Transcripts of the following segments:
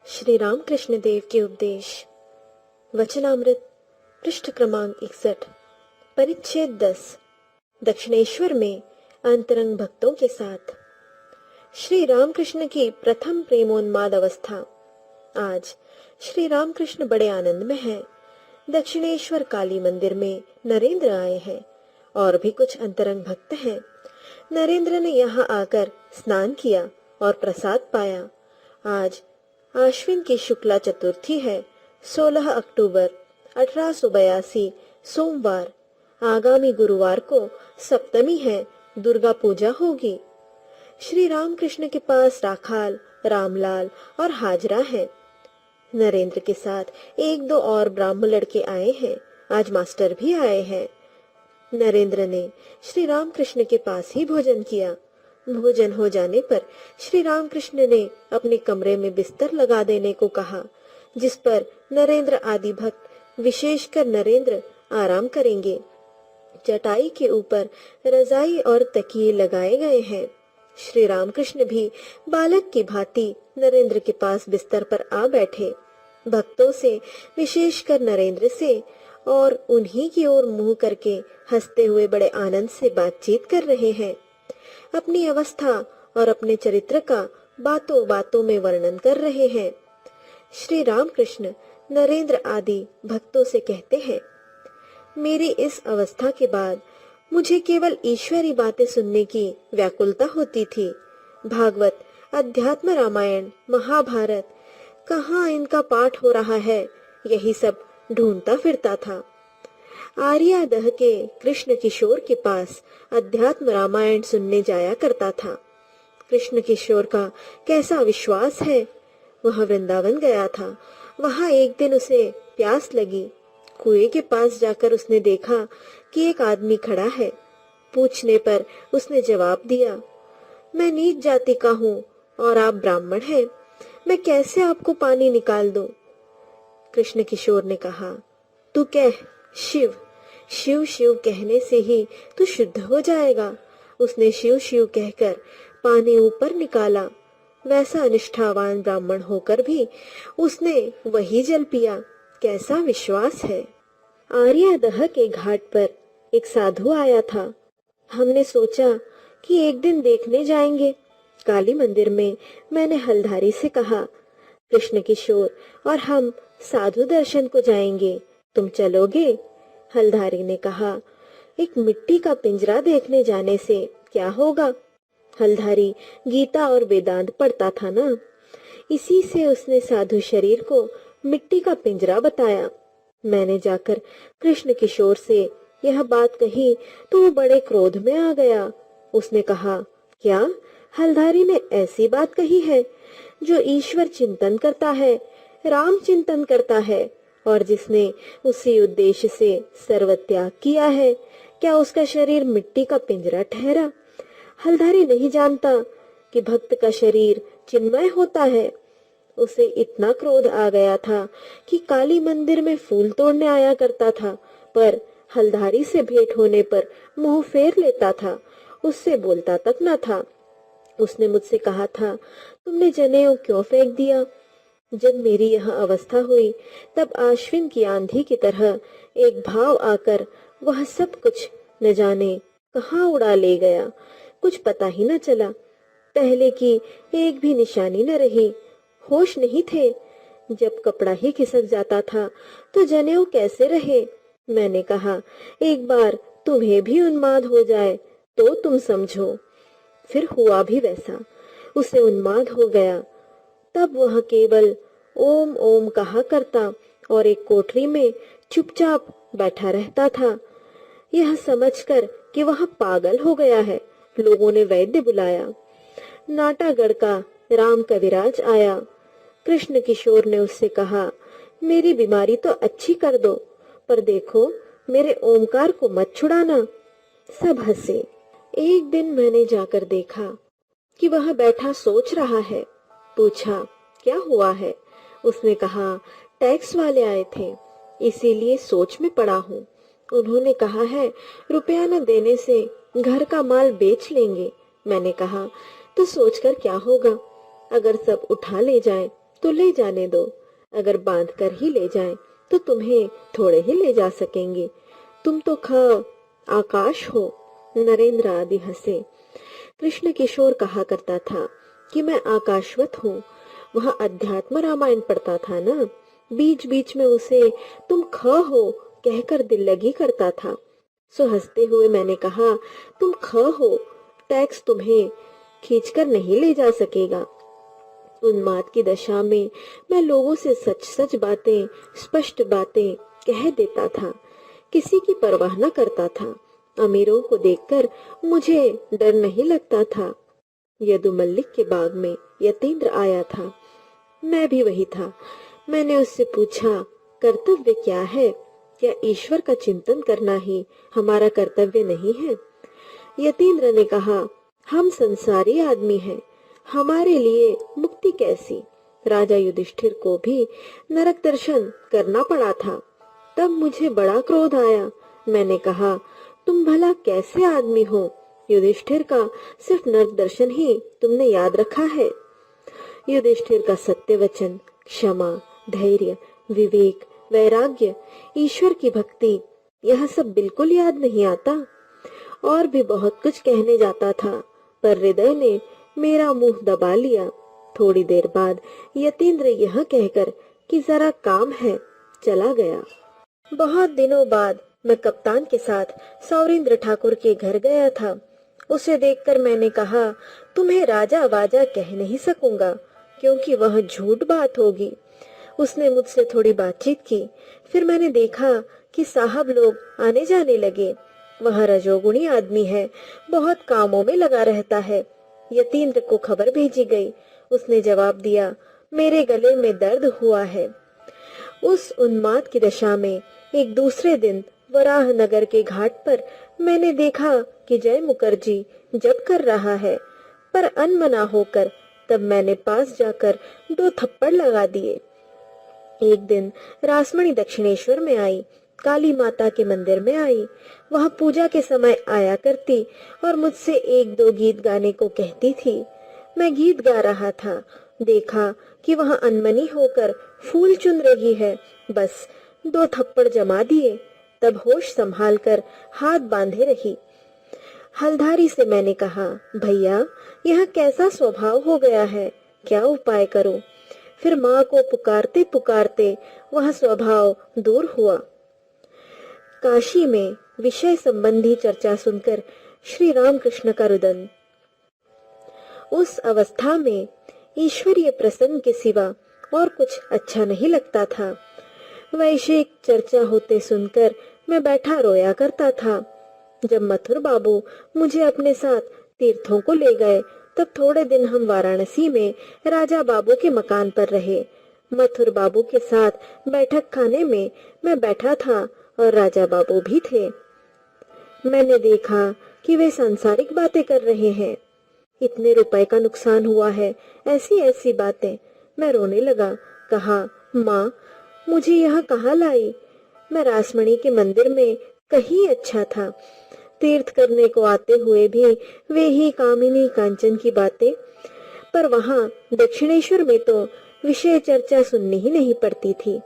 श्री रामकृष्ण देव के उपदेश वचनामृत पृष्ठ क्रमांक 61 परिच्छेद 10 दक्षिणेश्वर में अंतरंग भक्तों के साथ श्री रामकृष्ण की प्रथम प्रेमोन्माद अवस्था। आज श्री रामकृष्ण बड़े आनंद में हैं। दक्षिणेश्वर काली मंदिर में नरेंद्र आए हैं और भी कुछ अंतरंग भक्त हैं। नरेंद्र ने यहाँ आकर स्नान किया और प्रसाद पाया। आज आश्विन की शुक्ला चतुर्थी है, 16 अक्टूबर 1882 सोमवार। आगामी गुरुवार को सप्तमी है, दुर्गा पूजा होगी। श्री रामकृष्ण के पास राखाल, रामलाल और हाजरा है। नरेंद्र के साथ एक दो और ब्राह्मण लड़के आए हैं। आज मास्टर भी आए हैं। नरेंद्र ने श्री रामकृष्ण के पास ही भोजन किया। भोजन हो जाने पर श्री रामकृष्ण ने अपने कमरे में बिस्तर लगा देने को कहा, जिस पर नरेंद्र आदि भक्त, विशेषकर नरेंद्र, आराम करेंगे। चटाई के ऊपर रजाई और तकिए लगाए गए हैं। श्री रामकृष्ण भी बालक की भांति नरेंद्र के पास बिस्तर पर आ बैठे। भक्तों से, विशेषकर नरेंद्र से, और उन्हीं की ओर मुंह करके हंसते हुए बड़े आनंद से बातचीत कर रहे हैं। अपनी अवस्था और अपने चरित्र का बातों बातों में वर्णन कर रहे हैं। श्री रामकृष्ण नरेंद्र आदि भक्तों से कहते हैं, मेरी इस अवस्था के बाद मुझे केवल ईश्वरी बातें सुनने की व्याकुलता होती थी। भागवत, अध्यात्म, रामायण, महाभारत, कहाँ इनका पाठ हो रहा है, यही सब ढूंढता फिरता था। आर्यादह के कृष्ण किशोर के पास अध्यात्म रामायण सुनने जाया करता था। कृष्ण किशोर का कैसा विश्वास है। वह वृंदावन गया था। वहां एक दिन उसे प्यास लगी। कुएं के पास जाकर उसने देखा कि एक आदमी खड़ा है। पूछने पर उसने जवाब दिया, मैं नीच जाति का हूँ और आप ब्राह्मण हैं, मैं कैसे आपको पानी निकाल दूं? कृष्ण किशोर ने कहा, तू कह शिव। शिव शिव कहने से ही तू शुद्ध हो जाएगा। उसने शिव शिव कहकर पानी ऊपर निकाला। वैसा निष्ठावान ब्राह्मण होकर भी उसने वही जल पिया। कैसा विश्वास है। आर्यादह के घाट पर एक साधु आया था। हमने सोचा कि एक दिन देखने जाएंगे। काली मंदिर में मैंने हलधारी से कहा, कृष्ण किशोर और हम साधु दर्शन को जाएंगे, तुम चलोगे? हलधारी ने कहा, एक मिट्टी का पिंजरा देखने जाने से क्या होगा? हलधारी गीता और वेदांत पढ़ता था ना, इसी से उसने साधु शरीर को मिट्टी का पिंजरा बताया। मैंने जाकर कृष्ण किशोर से यह बात कही तो वो बड़े क्रोध में आ गया। उसने कहा, क्या हलधारी ने ऐसी बात कही है? जो ईश्वर चिंतन करता है, राम चिंतन करता है और जिसने उसी उद्देश्य से सर्वत्याग किया है, क्या उसका शरीर मिट्टी का पिंजरा ठहरा? हलधारी नहीं जानता कि भक्त का शरीर चिन्मय होता है। उसे इतना क्रोध आ गया था कि काली मंदिर में फूल तोड़ने आया करता था, पर हलधारी से भेंट होने पर मुंह फेर लेता था, उससे बोलता तक न था। उसने मुझसे कहा था, तुमने जनेऊ क्यों फेंक दिया? जब मेरी यह अवस्था हुई तब आश्विन की आंधी की तरह एक भाव आकर वह सब कुछ न जाने कहाँ उड़ा ले गया। कुछ पता ही न चला। पहले की एक भी निशानी न रही। होश नहीं थे। जब कपड़ा ही खिसक जाता था तो जनेऊ कैसे रहे? मैंने कहा, एक बार तुम्हें भी उन्माद हो जाए तो तुम समझो। फिर हुआ भी वैसा। उसे उन्माद हो गया। तब वह केवल ओम ओम कहा करता और एक कोठरी में चुपचाप बैठा रहता था। यह समझकर कि वह पागल हो गया है, लोगों ने वैद्य बुलाया। नाटागढ़ का राम कविराज आया। कृष्ण किशोर ने उससे कहा, मेरी बीमारी तो अच्छी कर दो, पर देखो मेरे ओमकार को मत छुड़ाना। सब हंसे। एक दिन मैंने जाकर देखा कि वह बैठा सोच रहा है। पूछा, क्या हुआ है? उसने कहा, टैक्स वाले आए थे, इसीलिए सोच में पड़ा हूँ। उन्होंने कहा है रुपया न देने से घर का माल बेच लेंगे। मैंने कहा, तो सोचकर क्या होगा? अगर सब उठा ले जाएं तो ले जाने दो। अगर बांध कर ही ले जाएं तो तुम्हें थोड़े ही ले जा सकेंगे। तुम तो आकाश हो। नरेंद्र आदि हंसे। कृष्ण किशोर कहा करता था कि मैं आकाशवत हूँ। वह अध्यात्म रामायण पढ़ता था ना, बीच बीच में उसे तुम हो कहकर दिल लगी करता था। सो हंसते हुए मैंने कहा, तुम हो, टैक्स तुम्हें खींचकर नहीं ले जा सकेगा। उन्माद की दशा में मैं लोगों से सच सच बातें, स्पष्ट बातें कह देता था, किसी की परवाह न करता था। अमीरों को देखकर मुझे डर नहीं लगता था। यदु मल्लिक के बाग में यतीन्द्र आया था, मैं भी वही था। मैंने उससे पूछा, कर्तव्य क्या है? क्या ईश्वर का चिंतन करना ही हमारा कर्तव्य नहीं है? यतीन्द्र ने कहा, हम संसारी आदमी हैं, हमारे लिए मुक्ति कैसी? राजा युधिष्ठिर को भी नरक दर्शन करना पड़ा था। तब मुझे बड़ा क्रोध आया। मैंने कहा, तुम भला कैसे आदमी हो? युधिष्ठिर का सिर्फ नरक दर्शन ही तुमने याद रखा है। युधिष्ठिर का सत्य वचन, क्षमा, धैर्य, विवेक, वैराग्य, ईश्वर की भक्ति, यह सब बिल्कुल याद नहीं आता। और भी बहुत कुछ कहने जाता था, पर हृदय ने मेरा मुंह दबा लिया। थोड़ी देर बाद यतीन्द्र यह कहकर कि जरा काम है, चला गया। बहुत दिनों बाद मैं कप्तान के साथ सौरेंद्र ठाकुर के घर गया था। उसे देखकर मैंने कहा, तुम्हें राजा वाजा कह नहीं सकूंगा, क्योंकि वह झूठ बात होगी। उसने मुझसे थोड़ी बातचीत की। फिर मैंने देखा कि साहब लोग आने जाने लगे। वह रजोगुणी आदमी है, बहुत कामों में लगा रहता है। यतीन्द्र को खबर भेजी गई। उसने जवाब दिया, मेरे गले में दर्द हुआ है। उस उन्माद की दशा में एक दूसरे दिन वराह नगर के घाट पर मैंने देखा कि जय मुखर्जी जप कर रहा है, पर अनमना होकर तब मैंने पास जाकर 2 थप्पड़ लगा दिए। एक दिन रासमणी दक्षिणेश्वर में आई, काली माता के मंदिर में आई। वह पूजा के समय आया करती और मुझसे 1-2 गीत गाने को कहती थी। मैं गीत गा रहा था, देखा कि वह अनमनी होकर फूल चुन रही है। बस 2 थप्पड़ जमा दिए। तब होश संभाल कर हाथ बांधे रही। हलधारी से मैंने कहा, भैया यह कैसा स्वभाव हो गया है, क्या उपाय करूं? फिर माँ को पुकारते पुकारते वह स्वभाव दूर हुआ। काशी में विषय संबंधी चर्चा सुनकर श्री रामकृष्ण का रुदन। उस अवस्था में ईश्वरीय प्रसंग के सिवा और कुछ अच्छा नहीं लगता था। वैश्विक चर्चा होते सुनकर मैं बैठा रोया करता था। जब मथुर बाबू मुझे अपने साथ तीर्थों को ले गए, तब थोड़े दिन हम वाराणसी में राजा बाबू के मकान पर रहे। मथुर बाबू के साथ बैठक खाने में मैं बैठा था और राजा बाबू भी थे। मैंने देखा कि वे सांसारिक बातें कर रहे हैं। इतने रुपए का नुकसान हुआ है, ऐसी ऐसी बातें। मैं रोने लगा। कहा, माँ मुझे यहाँ कहाँ लाई? मैं रासमणी के मंदिर में कहीं अच्छा था। तीर्थ करने को आते हुए भी वे ही कामिनी कांचन की बातें। पर वहां दक्षिणेश्वर में तो विषय चर्चा सुननी ही नहीं पड़ती थी।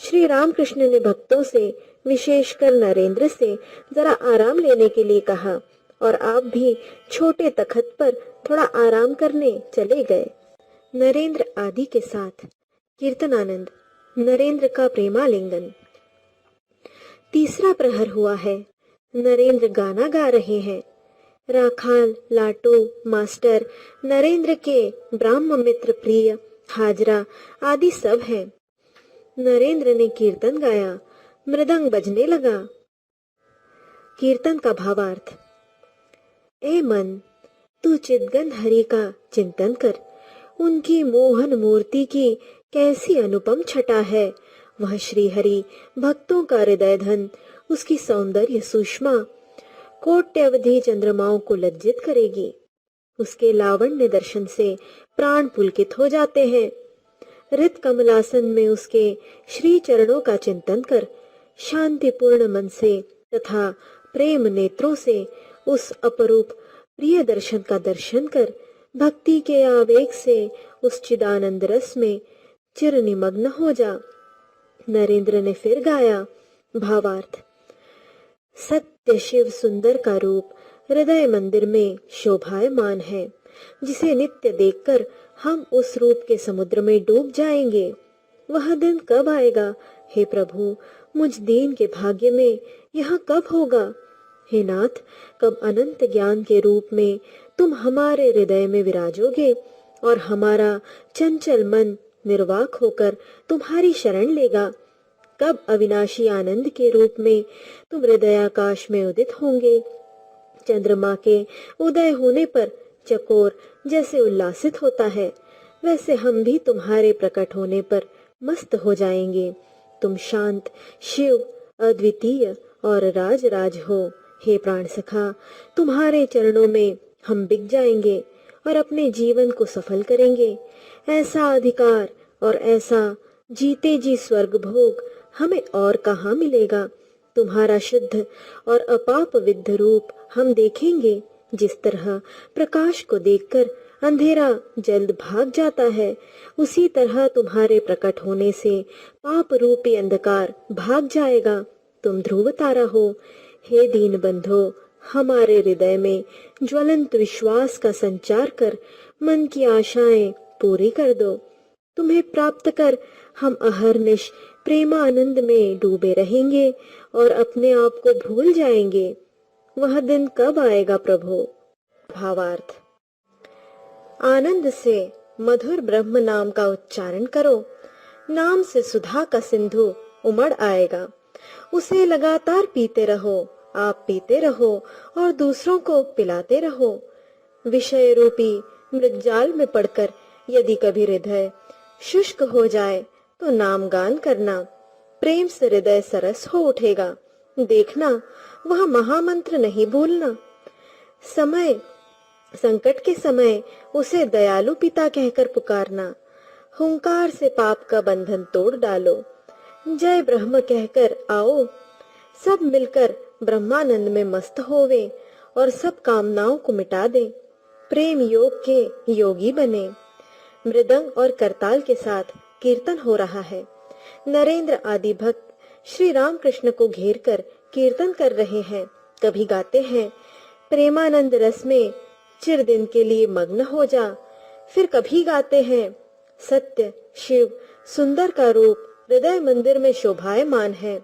श्री रामकृष्ण ने भक्तों से, विशेषकर नरेंद्र से जरा आराम लेने के लिए कहा और आप भी छोटे तखत पर थोड़ा आराम करने चले गए। नरेंद्र आदि के साथ कीर्तनानंद। नरेंद्र का प्रेमालिंगन। तीसरा प्रहर हुआ है। नरेंद्र गाना गा रहे हैं। राखाल, लाटू, मास्टर, नरेंद्र के ब्राह्म मित्र प्रिय, हाजरा आदि सब हैं। नरेंद्र ने कीर्तन गाया, मृदंग बजने लगा। कीर्तन का भावार्थ। ए मन, तू चिदगंध हरि का चिंतन कर। उनकी मोहन मूर्ति की कैसी अनुपम छटा है। वह श्री हरि भक्तों का हृदय धन, उसकी सौंदर्य सुषमा कोट्यवधि चंद्रमाओं को लज्जित करेगी। उसके लावण्य दर्शन से प्राण पुलकित हो जाते हैं। रित कमलासन में उसके श्री चरणों का चिंतन कर, शांतिपूर्ण मन से तथा प्रेम नेत्रों से उस अपरूप प्रिय दर्शन का दर्शन कर, भक्ति के आवेग से उस चिदानंद रस में चिर निमग्न हो जा। नरेंद्र ने फिर गाया। भावार्थ। सत्य शिव सुंदर का रूप हृदय मंदिर में शोभायमान है, जिसे नित्य देखकर हम उस रूप के समुद्र में डूब जाएंगे। वह दिन कब आएगा हे प्रभु? मुझ दीन के भाग्य में यह कब होगा? हे नाथ, कब अनंत ज्ञान के रूप में तुम हमारे हृदय में विराजोगे और हमारा चंचल मन निर्वाक होकर तुम्हारी शरण लेगा? कब अविनाशी आनंद के रूप में तुम हृदयाकाश में उदित होंगे? चंद्रमा के उदय होने पर चकोर जैसे उल्लासित होता है, वैसे हम भी तुम्हारे प्रकट होने पर मस्त हो जाएंगे। तुम शांत, शिव, अद्वितीय और राज राज हो। हे प्राण सखा, तुम्हारे चरणों में हम बिक जाएंगे और अपने जीवन को सफल करेंगे। ऐसा अधिकार और ऐसा जीते जी स्वर्ग भोग हमें और कहाँ मिलेगा? तुम्हारा शुद्ध और अपाप विद्ध रूप हम देखेंगे। जिस तरह प्रकाश को देखकर अंधेरा जल्द भाग जाता है, उसी तरह तुम्हारे प्रकट होने से पाप रूपी अंधकार भाग जाएगा। तुम ध्रुव तारा हो। हे दीन बंधो, हमारे हृदय में ज्वलंत विश्वास का संचार कर मन की आशाएं पूरी कर दो। तुम्हें प्राप्त कर हम अहर्निश प्रेमानंद में डूबे रहेंगे और अपने आप को भूल जाएंगे। वह दिन कब आएगा प्रभु? भावार्थ। आनंद से मधुर ब्रह्म नाम का उच्चारण करो। नाम से सुधा का सिंधु उमड़ आएगा। उसे लगातार पीते रहो। आप पीते रहो और दूसरों को पिलाते रहो। विषय रूपी मृगजाल में पड़कर यदि कभी हृदय शुष्क हो जाए तो नाम गान करना। प्रेम से हृदय सरस हो उठेगा। देखना, वह महामंत्र नहीं भूलना। समय संकट के समय उसे दयालु पिता कहकर पुकारना। हुंकार से पाप का बंधन तोड़ डालो। जय ब्रह्म कहकर आओ। सब मिलकर ब्रह्मानंद में मस्त होवे और सब कामनाओं को मिटा दे। प्रेम योग के योगी बने। मृदंग और करताल के साथ कीर्तन हो रहा है। नरेंद्र आदि भक्त श्री राम कृष्ण को घेर कर कीर्तन कर रहे हैं। कभी गाते हैं, प्रेमानंद रस में चिर दिन के लिए मग्न हो जा। फिर कभी गाते हैं, सत्य शिव सुंदर का रूप हृदय मंदिर में शोभायमान है।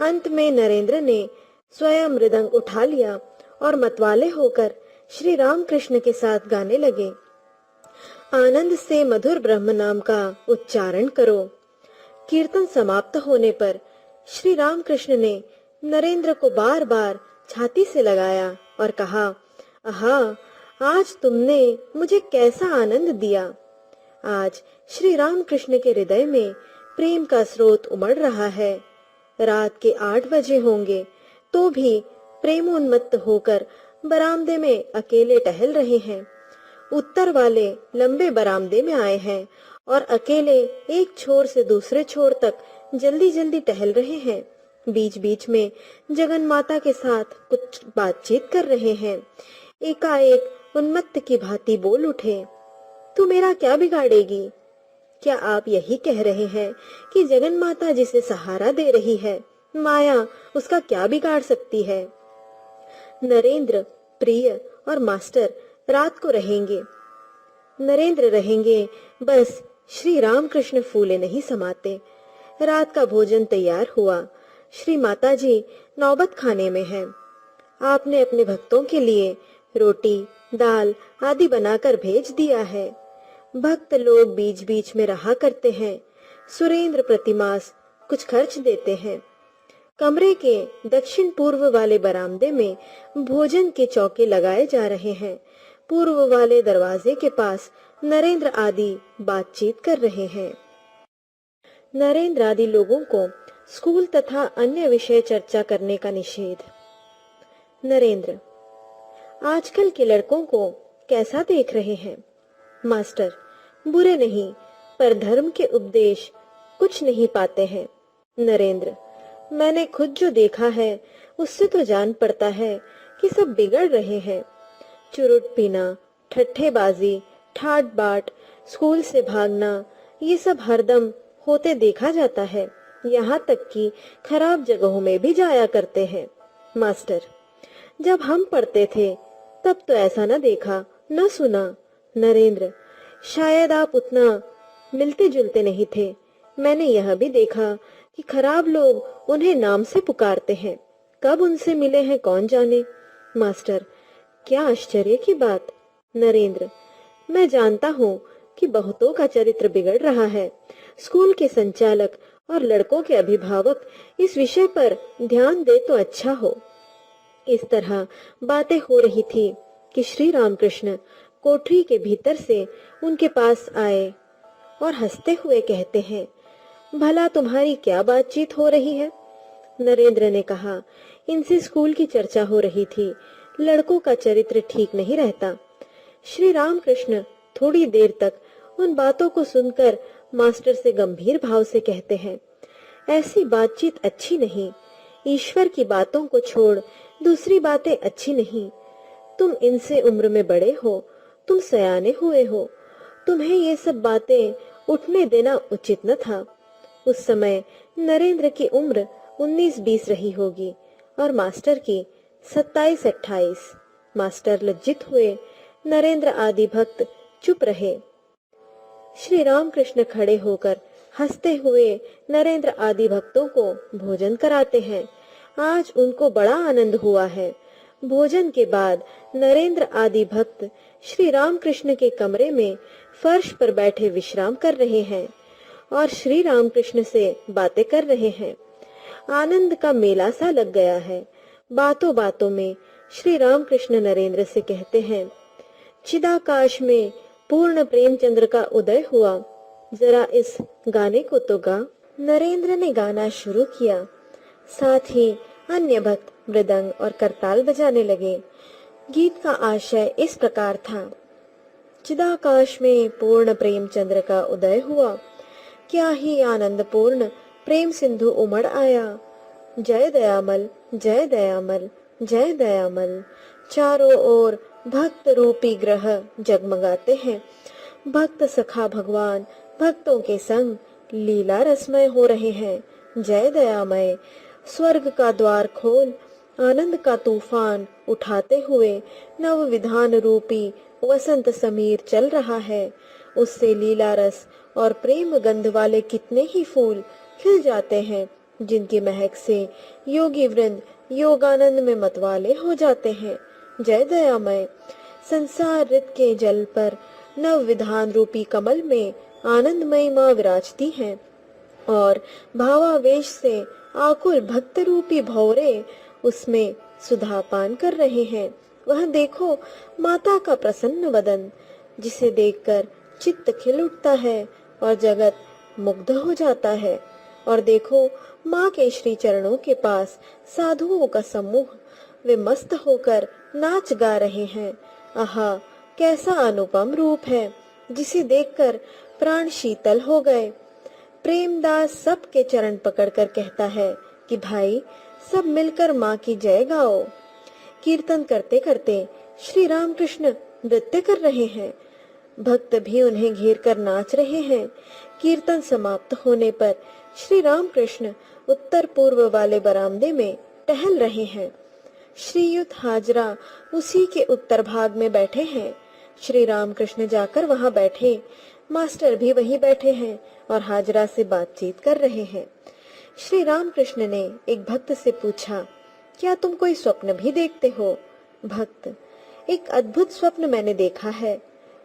अंत में नरेंद्र ने स्वयं मृदंग उठा लिया और मतवाले होकर श्री राम कृष्ण के साथ गाने लगे। आनंद से मधुर ब्रह्म नाम का उच्चारण करो। कीर्तन समाप्त होने पर श्री राम कृष्ण ने नरेंद्र को बार बार छाती से लगाया और कहा, आहा, आज तुमने मुझे कैसा आनंद दिया। आज श्री राम कृष्ण के हृदय में प्रेम का स्रोत उमड़ रहा है। रात के 8 बजे होंगे तो भी प्रेमोन्मत्त होकर बरामदे में अकेले टहल रहे हैं। उत्तर वाले लंबे बरामदे में आए हैं और अकेले एक छोर से दूसरे छोर तक जल्दी जल्दी टहल रहे हैं। बीच बीच में जगन माता के साथ कुछ बातचीत कर रहे हैं। एकाएक उन्मत्त की भांति बोल उठे, तू मेरा क्या बिगाड़ेगी? क्या आप यही कह रहे हैं कि जगन माता जिसे सहारा दे रही है, माया उसका क्या बिगाड़ सकती है? नरेंद्र, प्रिय और मास्टर रात को रहेंगे। नरेंद्र रहेंगे, बस श्री रामकृष्ण फूले नहीं समाते। रात का भोजन तैयार हुआ। श्री माता जी नौबत खाने में हैं। आपने अपने भक्तों के लिए रोटी, दाल आदि बनाकर भेज दिया है। भक्त लोग बीच बीच में रहा करते हैं। सुरेंद्र प्रतिमास कुछ खर्च देते हैं। कमरे के दक्षिण पूर्व वाले बरामदे में भोजन के चौके लगाए जा रहे हैं। पूर्व वाले दरवाजे के पास नरेंद्र आदि बातचीत कर रहे हैं। नरेंद्र आदि लोगों को स्कूल तथा अन्य विषय चर्चा करने का निषेध। नरेंद्र, आजकल के लड़कों को कैसा देख रहे हैं? मास्टर, बुरे नहीं, पर धर्म के उपदेश कुछ नहीं पाते हैं। नरेंद्र, मैंने खुद जो देखा है उससे तो जान पड़ता है कि सब बिगड़ रहे हैं। चुरुट पीना, ठट्ठेबाजी, ठाट बाट, स्कूल से भागना, ये सब हरदम होते देखा जाता है। यहाँ तक कि खराब जगहों में भी जाया करते हैं। मास्टर, जब हम पढ़ते थे तब तो ऐसा न देखा न सुना। नरेंद्र, शायद आप उतना मिलते जुलते नहीं थे। मैंने यह भी देखा कि खराब लोग उन्हें नाम से पुकारते हैं। कब उनसे मिले हैं कौन जाने। मास्टर, क्या आश्चर्य की बात। नरेंद्र, मैं जानता हूँ कि बहुतों का चरित्र बिगड़ रहा है। स्कूल के संचालक और लड़कों के अभिभावक इस विषय पर ध्यान दे तो अच्छा हो। इस तरह बातें हो रही थी कि श्री रामकृष्ण कोठरी के भीतर से उनके पास आए और हंसते हुए कहते हैं, भला तुम्हारी क्या बातचीत हो रही है। नरेंद्र ने कहा, इनसे स्कूल की चर्चा हो रही थी। लड़कों का चरित्र ठीक नहीं रहता। श्री रामकृष्ण थोड़ी देर तक उन बातों को सुनकर मास्टर से गंभीर भाव से कहते हैं, ऐसी बातचीत अच्छी नहीं। ईश्वर की बातों को छोड़ दूसरी बातें अच्छी नहीं। तुम इनसे उम्र में बड़े हो, तुम सयाने हुए हो, तुम्हें ये सब बातें उठने देना उचित न था। उस समय नरेंद्र की उम्र 19-20 रही होगी और मास्टर की 27-28। मास्टर लज्जित हुए। नरेंद्र आदि भक्त चुप रहे। श्री रामकृष्ण खड़े होकर हंसते हुए नरेंद्र आदि भक्तों को भोजन कराते हैं। आज उनको बड़ा आनंद हुआ है। भोजन के बाद नरेंद्र आदि भक्त श्री रामकृष्ण के कमरे में फर्श पर बैठे विश्राम कर रहे हैं और श्री रामकृष्ण से बातें कर रहे हैं। आनंद का मेला सा लग गया है। बातों बातों में श्री रामकृष्ण नरेंद्र से कहते हैं, चिदाकाश में पूर्ण प्रेमचंद्र का उदय हुआ, जरा इस गाने को तो गा। नरेंद्र ने गाना शुरू किया। साथ ही अन्य भक्त मृदंग और करताल बजाने लगे। गीत का आशय इस प्रकार था, चिदाकाश में पूर्ण प्रेमचंद्र का उदय हुआ, क्या ही आनंद पूर्ण प्रेम सिंधु उमड़ आया। जय दयामल, जय दयामल, जय दयामल। चारों ओर भक्त रूपी ग्रह जगमगाते हैं। भक्त सखा भगवान भक्तों के संग लीला रसमय हो रहे हैं। जय दयामय। स्वर्ग का द्वार खोल आनंद का तूफान उठाते हुए नव विधान रूपी वसंत समीर चल रहा है। उससे लीला रस और प्रेम गंध वाले कितने ही फूल खिल जाते हैं, जिनकी महक से योगी वृंद योगानंद में मतवाले हो जाते हैं। जय दयामय। संसार रित के जल पर नव विधान रूपी कमल में आनंदमयी माँ विराजती हैं और भावावेश से आकुल भक्त रूपी भौरे उसमें सुधा पान कर रहे हैं। वह देखो माता का प्रसन्न वदन, जिसे देखकर चित्त खिल उठता है और जगत मुग्ध हो जाता है। और देखो माँ के श्री चरणों के पास साधुओं का समूह, वे मस्त होकर नाच गा रहे हैं। आहा, कैसा अनुपम रूप है, जिसे देखकर प्राण शीतल हो गए। प्रेमदास सबके चरण पकड़कर कहता है कि भाई सब मिलकर माँ की जय गाओ। कीर्तन करते करते श्री रामकृष्ण नृत्य कर रहे हैं। भक्त भी उन्हें घेर कर नाच रहे हैं। कीर्तन समाप्त होने पर श्री रामकृष्ण उत्तर पूर्व वाले बरामदे में टहल रहे हैं। श्रीयुत हाजरा उसी के उत्तर भाग में बैठे हैं। श्री रामकृष्ण जाकर वहां बैठे। मास्टर भी वहीं बैठे हैं और हाजरा से बातचीत कर रहे हैं। श्री रामकृष्ण ने एक भक्त से पूछा, क्या तुम कोई स्वप्न भी देखते हो? भक्त, एक अद्भुत स्वप्न मैंने देखा है।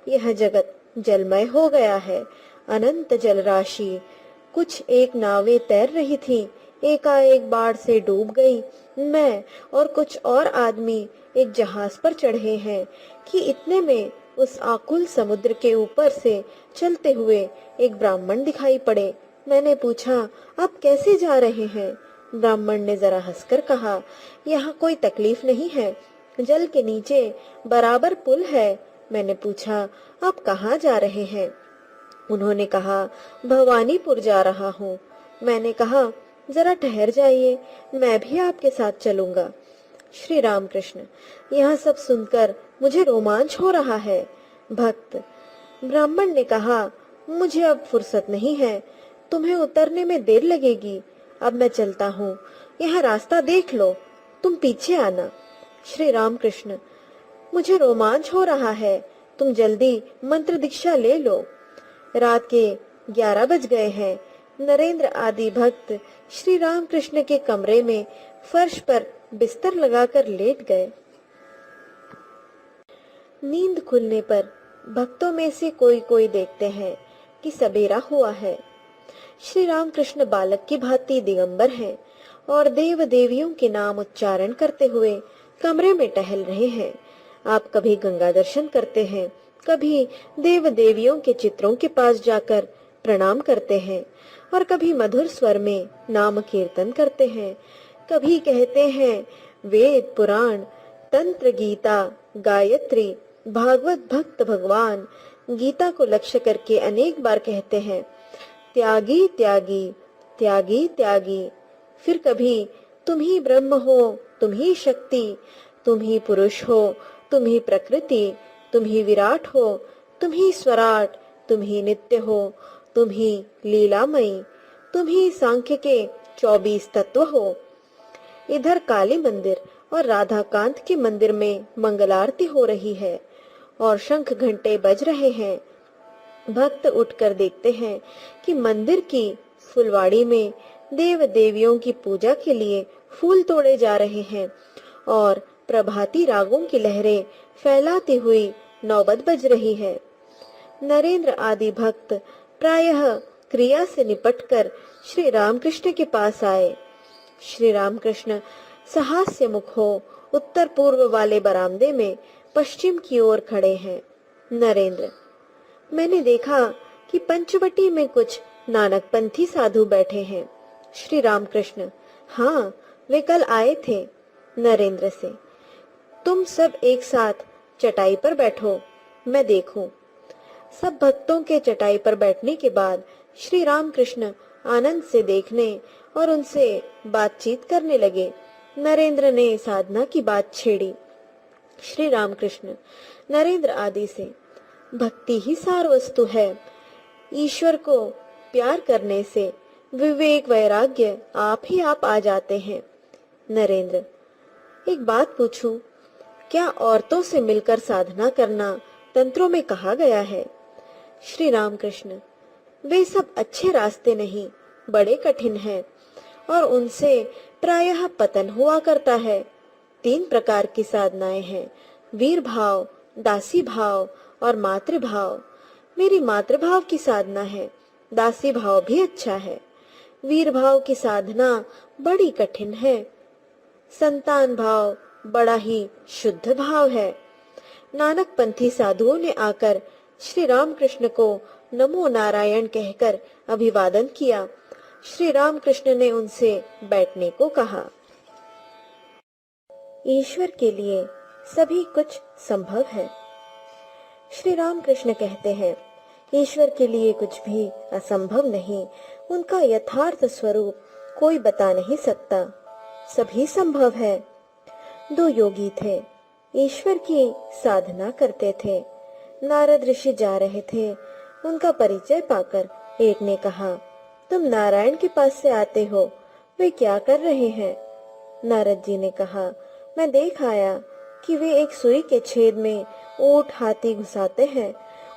यह जगत जलमय हो गया है। अनंत जल राशि, कुछ एक नावें तैर रही थी, एकाएक बाढ़ से डूब गई। मैं और कुछ और आदमी एक जहाज पर चढ़े हैं कि इतने में उस आकुल समुद्र के ऊपर से चलते हुए एक ब्राह्मण दिखाई पड़े। मैंने पूछा, आप कैसे जा रहे हैं? ब्राह्मण ने जरा हंसकर कहा, यहाँ कोई तकलीफ नहीं है, जल के नीचे बराबर पुल है। मैंने पूछा, आप कहाँ जा रहे हैं? उन्होंने कहा, भवानीपुर जा रहा हूँ। मैंने कहा, जरा ठहर जाइए, मैं भी आपके साथ चलूंगा। श्री रामकृष्ण, यह सब सुनकर मुझे रोमांच हो रहा है। भक्त, ब्राह्मण ने कहा, मुझे अब फुर्सत नहीं है, तुम्हें उतरने में देर लगेगी, अब मैं चलता हूँ, यह रास्ता देख लो, तुम पीछे आना। श्री रामकृष्ण, मुझे रोमांच हो रहा है, तुम जल्दी मंत्र दीक्षा ले लो। रात के 11 बज गए हैं। नरेंद्र आदि भक्त श्री रामकृष्ण के कमरे में फर्श पर बिस्तर लगाकर लेट गए। नींद खुलने पर भक्तों में से कोई कोई देखते हैं कि सबेरा हुआ है। श्री रामकृष्ण बालक की भांति दिगंबर हैं और देव देवियों के नाम उच्चारण करते हुए कमरे में टहल रहे हैं। आप कभी गंगा दर्शन करते हैं, कभी देव देवियों के चित्रों के पास जाकर प्रणाम करते हैं और कभी मधुर स्वर में नाम कीर्तन करते हैं। कभी कहते हैं वेद पुराण तंत्र गीता गायत्री भागवत भक्त भगवान। गीता को लक्ष्य करके अनेक बार कहते हैं त्यागी त्यागी त्यागी त्यागी। फिर कभी तुम ही ब्रह्म हो, तुम ही शक्ति, तुम ही पुरुष हो, तुम ही प्रकृति, तुम ही विराट हो, तुम ही स्वराट, तुम ही नित्य हो, तुम ही लीलामयी, तुम ही सांख्य के 24 तत्व हो। इधर काली मंदिर और राधा कांत के मंदिर में मंगल आरती हो रही है और शंख घंटे बज रहे हैं। भक्त उठकर देखते हैं कि मंदिर की फुलवाड़ी में देव देवियों की पूजा के लिए फूल तोड़े जा रहे हैं और प्रभाती रागों की लहरें फैलाती हुई नौबत बज रही है। नरेंद्र आदि भक्त प्रायः क्रिया से निपटकर श्री रामकृष्ण के पास आए। श्री रामकृष्ण सहास्य मुख हो उत्तर पूर्व वाले बरामदे में पश्चिम की ओर खड़े हैं। नरेंद्र, मैंने देखा कि पंचवटी में कुछ नानकपंथी साधु बैठे हैं। श्री रामकृष्ण, हाँ, वे कल आए थे। नरेंद्र से, तुम सब एक साथ चटाई पर बैठो, मैं देखूं। सब भक्तों के चटाई पर बैठने के बाद श्री रामकृष्ण आनंद से देखने और उनसे बातचीत करने लगे। नरेंद्र ने साधना की बात छेड़ी। श्री रामकृष्ण नरेंद्र आदि से, भक्ति ही सार वस्तु है। ईश्वर को प्यार करने से विवेक वैराग्य आप ही आप आ जाते हैं। नरेंद्र, एक बात पूछूं, क्या औरतों से मिलकर साधना करना तंत्रों में कहा गया है? श्री रामकृष्ण, वे सब अच्छे रास्ते नहीं, बड़े कठिन हैं और उनसे प्रायः पतन हुआ करता है। 3 प्रकार की साधनाएं हैं, वीर भाव, दासी भाव और मातृभाव। मेरी मातृभाव की साधना है, दासी भाव भी अच्छा है। वीर भाव की साधना बड़ी कठिन है। संतान भाव बड़ा ही शुद्ध भाव है। नानक पंथी साधुओं ने आकर श्री रामकृष्ण को नमो नारायण कहकर अभिवादन किया। श्री रामकृष्ण ने उनसे बैठने को कहा। ईश्वर के लिए सभी कुछ संभव है। श्री रामकृष्ण कहते हैं, ईश्वर के लिए कुछ भी असंभव नहीं, उनका यथार्थ स्वरूप कोई बता नहीं सकता, सभी संभव है। 2 योगी थे, ईश्वर की साधना करते थे। नारद ऋषि जा रहे थे, उनका परिचय पाकर एक ने कहा, तुम नारायण के पास से आते हो, वे क्या कर रहे हैं? नारद जी ने कहा, मैं देख आया कि वे एक सुई के छेद में ऊंट हाथी घुसाते हैं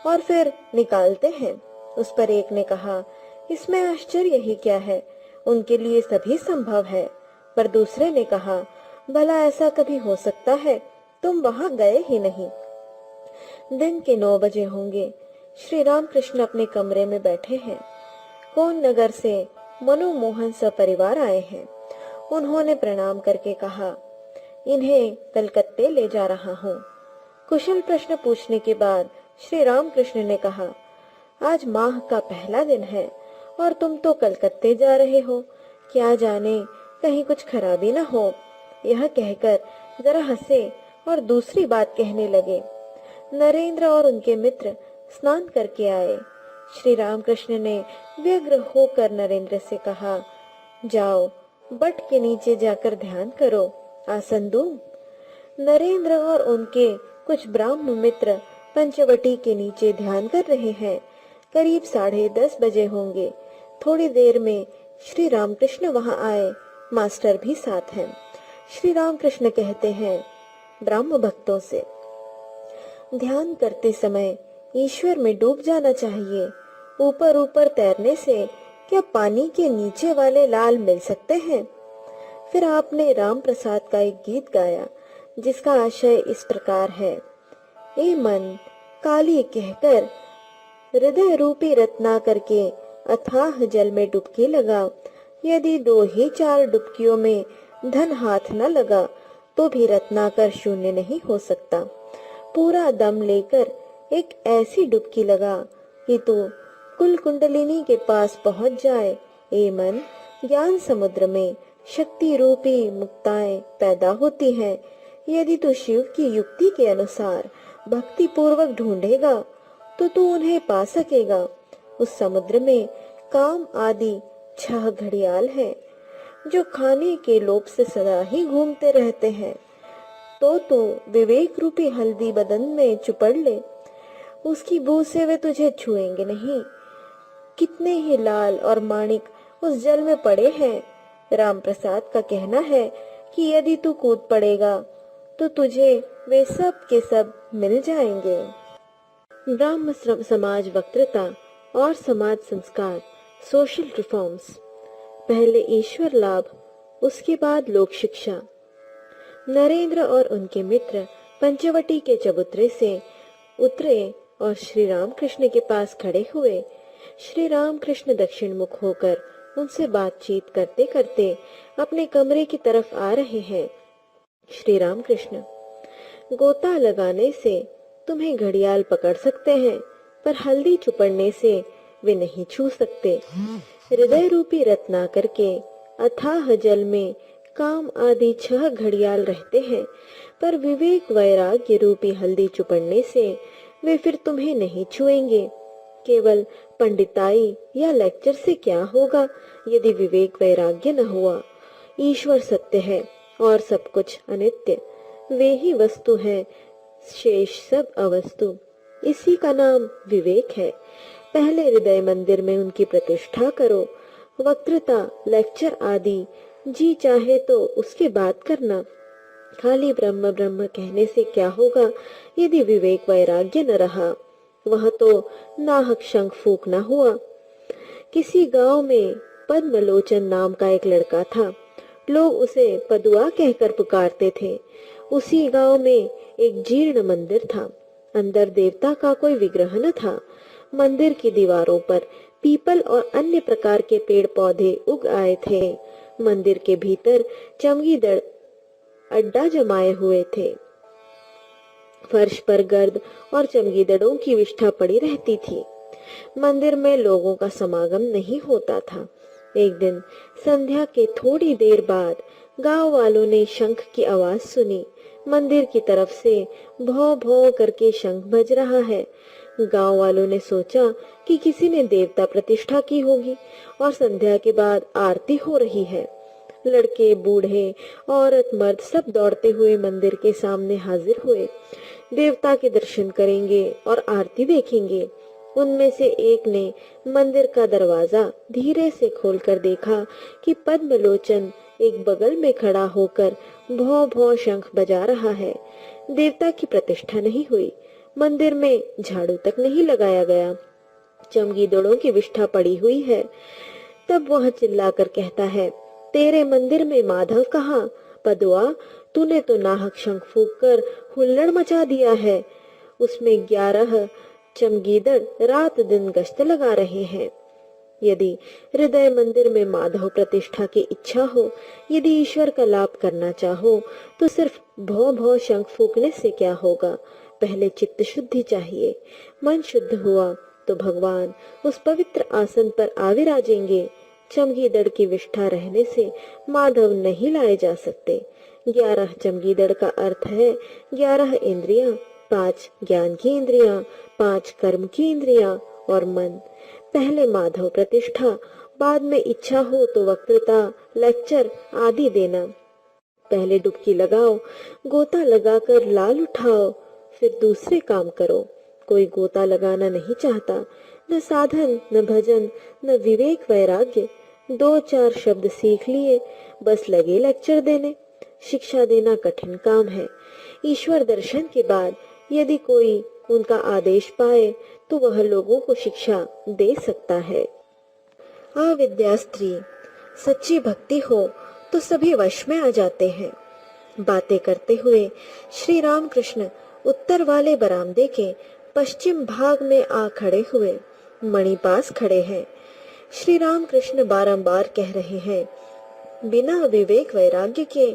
और फिर निकालते हैं। उस पर एक ने कहा, इसमें आश्चर्य ही क्या है, उनके लिए सभी संभव है। पर दूसरे ने कहा, भला ऐसा कभी हो सकता है, तुम वहां गए ही नहीं। दिन के 9 बजे होंगे। श्री रामकृष्ण अपने कमरे में बैठे हैं। कोन नगर से मनोमोहन सपरिवार आए हैं। उन्होंने प्रणाम करके कहा, इन्हें कलकत्ते ले जा रहा हूँ। कुशल प्रश्न पूछने के बाद श्री रामकृष्ण ने कहा, आज माह का पहला दिन है और तुम तो कलकत्ते जा रहे हो, क्या जाने कहीं कुछ खराबी न हो। यह कहकर जरा हंसे और दूसरी बात कहने लगे। नरेंद्र और उनके मित्र स्नान करके आए। श्री रामकृष्ण ने व्यग्र होकर नरेंद्र से कहा, जाओ बट के नीचे जाकर ध्यान करो, आसन दूं। नरेंद्र और उनके कुछ ब्राह्मण मित्र पंचवटी के नीचे ध्यान कर रहे हैं। करीब 10:30 बजे होंगे। थोड़ी देर में श्री रामकृष्ण वहां आए। मास्टर भी साथ हैं। श्री रामकृष्ण कहते हैं ब्राह्म भक्तों से, ध्यान करते समय ईश्वर में डूब जाना चाहिए। ऊपर ऊपर तैरने से क्या पानी के नीचे वाले लाल मिल सकते हैं? फिर आपने राम प्रसाद का एक गीत गाया जिसका आशय इस प्रकार है, ए मन काली कहकर हृदय रूपी रत्ना करके अथाह जल में डुबकी लगा। यदि 2 ही 4 डुबकियों में धन हाथ न लगा तो भी रत्नाकर शून्य नहीं हो सकता। पूरा दम लेकर एक ऐसी डुबकी लगा कि तू कुल कुंडलिनी के पास पहुंच जाए। ए मन, ज्ञान समुद्र में शक्ति रूपी मुक्ताएं पैदा होती हैं। यदि तू शिव की युक्ति के अनुसार भक्ति पूर्वक ढूंढेगा तो तू उन्हें पा सकेगा। उस समुद्र में काम आदि 6 घड़ियाल हैं जो खाने के लोभ से सदा ही घूमते रहते हैं। तो विवेक रूपी हल्दी बदन में चुपड़ ले, उसकी बू से वे तुझे छुएंगे नहीं। कितने ही लाल और माणिक उस जल में पड़े हैं। राम प्रसाद का कहना है कि यदि तू कूद पड़ेगा तो तुझे वे सब के सब मिल जाएंगे। ब्राह्म समाज वक्तृता और समाज संस्कार, सोशल रिफॉर्म्स। पहले ईश्वर लाभ, उसके बाद लोक शिक्षा। नरेंद्र और उनके मित्र पंचवटी के चबूतरे से उतरे और श्री रामकृष्ण के पास खड़े हुए। श्री रामकृष्ण दक्षिण मुख होकर उनसे बातचीत करते करते अपने कमरे की तरफ आ रहे हैं। श्री रामकृष्ण, गोता लगाने से तुम्हें घड़ियाल पकड़ सकते हैं, पर हल्दी चुपड़ने से वे नहीं छू सकते। हृदय रूपी रत्नाकर के अथाह जल में काम आदि 6 घड़ियाल रहते हैं, पर विवेक वैराग्य रूपी हल्दी चुपड़ने से वे फिर तुम्हें नहीं छुएंगे। केवल पंडिताई या लेक्चर से क्या होगा यदि विवेक वैराग्य न हुआ। ईश्वर सत्य है और सब कुछ अनित्य, वे ही वस्तु है, शेष सब अवस्तु। इसी का नाम विवेक है। पहले हृदय मंदिर में उनकी प्रतिष्ठा करो। वक्तृता, लेक्चर आदि जी चाहे तो उसके बाद करना। खाली ब्रह्म ब्रह्म कहने से क्या होगा यदि विवेक वैराग्य न रहा। वह तो नाहक शंख फूकना हुआ। किसी गांव में पद्मलोचन नाम का एक लड़का था। लोग उसे पदुआ कहकर पुकारते थे। उसी गांव में एक जीर्ण मंदिर था। अंदर देवता का कोई विग्रह न था। मंदिर की दीवारों पर पीपल और अन्य प्रकार के पेड़ पौधे उग आए थे। मंदिर के भीतर चमगीदड़ अड्डा जमाए हुए थे। फर्श पर गर्द और चमगीदड़ों की विष्ठा पड़ी रहती थी। मंदिर में लोगों का समागम नहीं होता था। एक दिन संध्या के थोड़ी देर बाद गांव वालों ने शंख की आवाज सुनी। मंदिर की तरफ से भौ भौ करके शंख बज रहा है। गांव वालों ने सोचा कि किसी ने देवता प्रतिष्ठा की होगी और संध्या के बाद आरती हो रही है। लड़के, बूढ़े, औरत, मर्द सब दौड़ते हुए मंदिर के सामने हाजिर हुए। देवता के दर्शन करेंगे और आरती देखेंगे। उनमें से एक ने मंदिर का दरवाजा धीरे से खोलकर देखा कि पद्मलोचन एक बगल में खड़ा होकर भौ भौ शंख बजा रहा है। देवता की प्रतिष्ठा नहीं हुई। मंदिर में झाड़ू तक नहीं लगाया गया। चमगीदड़ों की विष्ठा पड़ी हुई है। तब वह चिल्लाकर कहता है, तेरे मंदिर में माधव कहाँ? पदुआ, तूने तो नाहक शंख फूंक कर हुल्लड़ मचा दिया है। उसमें 11 चमगीदड़ रात दिन गश्त लगा रहे हैं। यदि हृदय मंदिर में माधव प्रतिष्ठा की इच्छा हो, यदि ईश्वर का लाभ करना चाहो, तो सिर्फ भौ भौ शंख फूकने से क्या होगा? पहले चित्त शुद्धि चाहिए। मन शुद्ध हुआ तो भगवान उस पवित्र आसन पर आविराजेंगे। चमगीदड़ की विष्ठा रहने से माधव नहीं लाए जा सकते। 11 चमगीदड़ का अर्थ है 11 इंद्रियां, 5 ज्ञान की इंद्रियां, 5 कर्म की इंद्रियां और मन। पहले माधव प्रतिष्ठा, बाद में इच्छा हो तो वक्तृता, लेक्चर आदि देना। पहले डुबकी लगाओ, गोता लगाकर लाल उठाओ, फिर दूसरे काम करो। कोई गोता लगाना नहीं चाहता, न साधन, न भजन, न विवेक वैराग्य। 2-4 शब्द सीख लिए, बस लगे लेक्चर देने। शिक्षा देना कठिन काम है। ईश्वर दर्शन के बाद यदि कोई उनका आदेश पाए तो वह लोगों को शिक्षा दे सकता है। अविद्या स्त्री, सच्ची भक्ति हो तो सभी वश में आ जाते हैं। बातें करते हुए श्री राम कृष्ण उत्तर वाले बरामदे के पश्चिम भाग में आ खड़े हुए। मणि पास खड़े हैं। श्री राम कृष्ण बारंबार कह रहे हैं, बिना विवेक वैराग्य के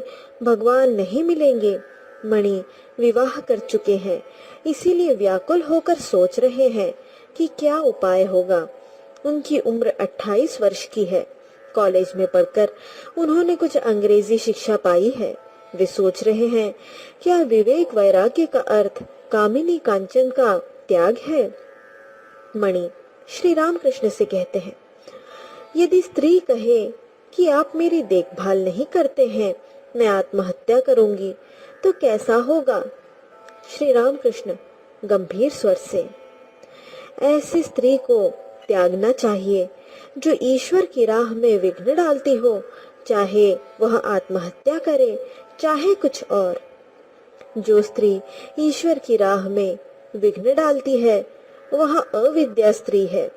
भगवान नहीं मिलेंगे। मणि विवाह कर चुके हैं, इसीलिए व्याकुल होकर सोच रहे हैं कि क्या उपाय होगा। उनकी उम्र 28 वर्ष की है। कॉलेज में पढ़कर उन्होंने कुछ अंग्रेजी शिक्षा पाई है। वे सोच रहे हैं, क्या विवेक वैराग्य का अर्थ कामिनी कांचन का त्याग है। मणि श्री राम कृष्ण से कहते हैं, यदि स्त्री कहे कि आप मेरी देखभाल नहीं करते हैं, मैं आत्महत्या करूंगी, तो कैसा होगा। श्री राम कृष्ण गंभीर स्वर से, ऐसी स्त्री को त्यागना चाहिए जो ईश्वर की राह में विघ्न डालती हो, चाहे वह आत्महत्या करे चाहे कुछ और। जो स्त्री ईश्वर की राह में विघ्न डालती है वह अविद्या स्त्री है।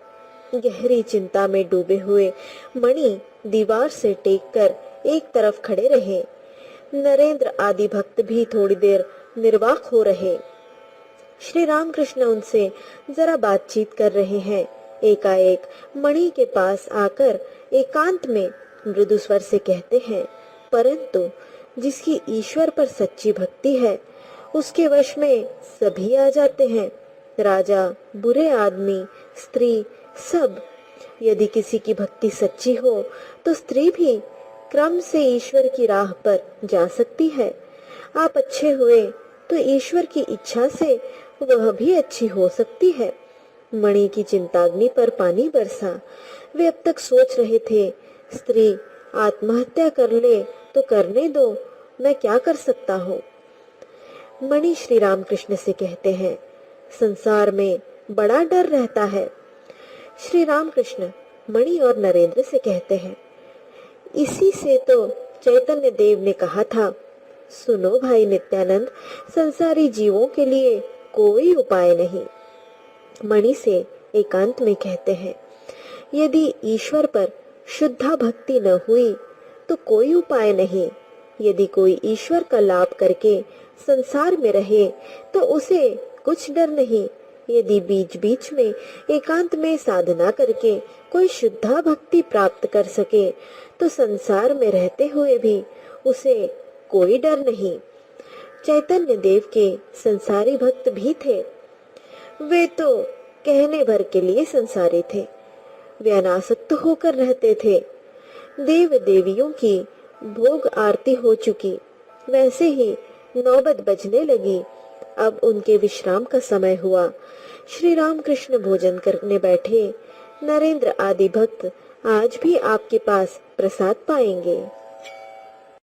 गहरी चिंता में डूबे हुए मणि दीवार से टेक कर एक तरफ खड़े रहे। नरेंद्र आदि भक्त भी थोड़ी देर निर्वाक हो रहे। श्री रामकृष्ण उनसे जरा बातचीत कर रहे हैं। एकाएक मणि के पास आकर एकांत में मृदु स्वर से कहते हैं, परंतु जिसकी ईश्वर पर सच्ची भक्ति है उसके वश में सभी आ जाते हैं, राजा, बुरे आदमी, स्त्री, सब। यदि किसी की भक्ति सच्ची हो तो स्त्री भी क्रम से ईश्वर की राह पर जा सकती है। आप अच्छे हुए तो ईश्वर की इच्छा से वह भी अच्छी हो सकती है। मणि की चिंताग्नि पर पानी बरसा। वे अब तक सोच रहे थे, स्त्री आत्महत्या कर ले तो करने दो, मैं क्या कर सकता हूँ। मणि श्री रामकृष्ण से कहते हैं, संसार में बड़ा डर रहता है। श्री रामकृष्ण मणि और नरेंद्र से कहते हैं, इसी से तो चैतन्य देव ने कहा था, सुनो भाई नित्यानंद, संसारी जीवों के लिए कोई उपाय नहीं। मणि से एकांत में कहते हैं, यदि ईश्वर पर शुद्धा भक्ति न हुई तो कोई उपाय नहीं। यदि कोई ईश्वर का लाभ करके संसार में रहे तो उसे कुछ डर नहीं। यदि बीच बीच में एकांत में साधना करके कोई शुद्धा भक्ति प्राप्त कर सके तो संसार में रहते हुए भी उसे कोई डर नहीं। चैतन्य देव के संसारी भक्त भी थे। वे तो कहने भर के लिए संसारी थे। वे अनासक्त होकर रहते थे। देव देवियों की भोग आरती हो चुकी, वैसे ही नौबत बजने लगी। अब उनके विश्राम का समय हुआ। श्री रामकृष्ण भोजन करने बैठे। नरेंद्र आदि भक्त आज भी आपके पास प्रसाद पाएंगे।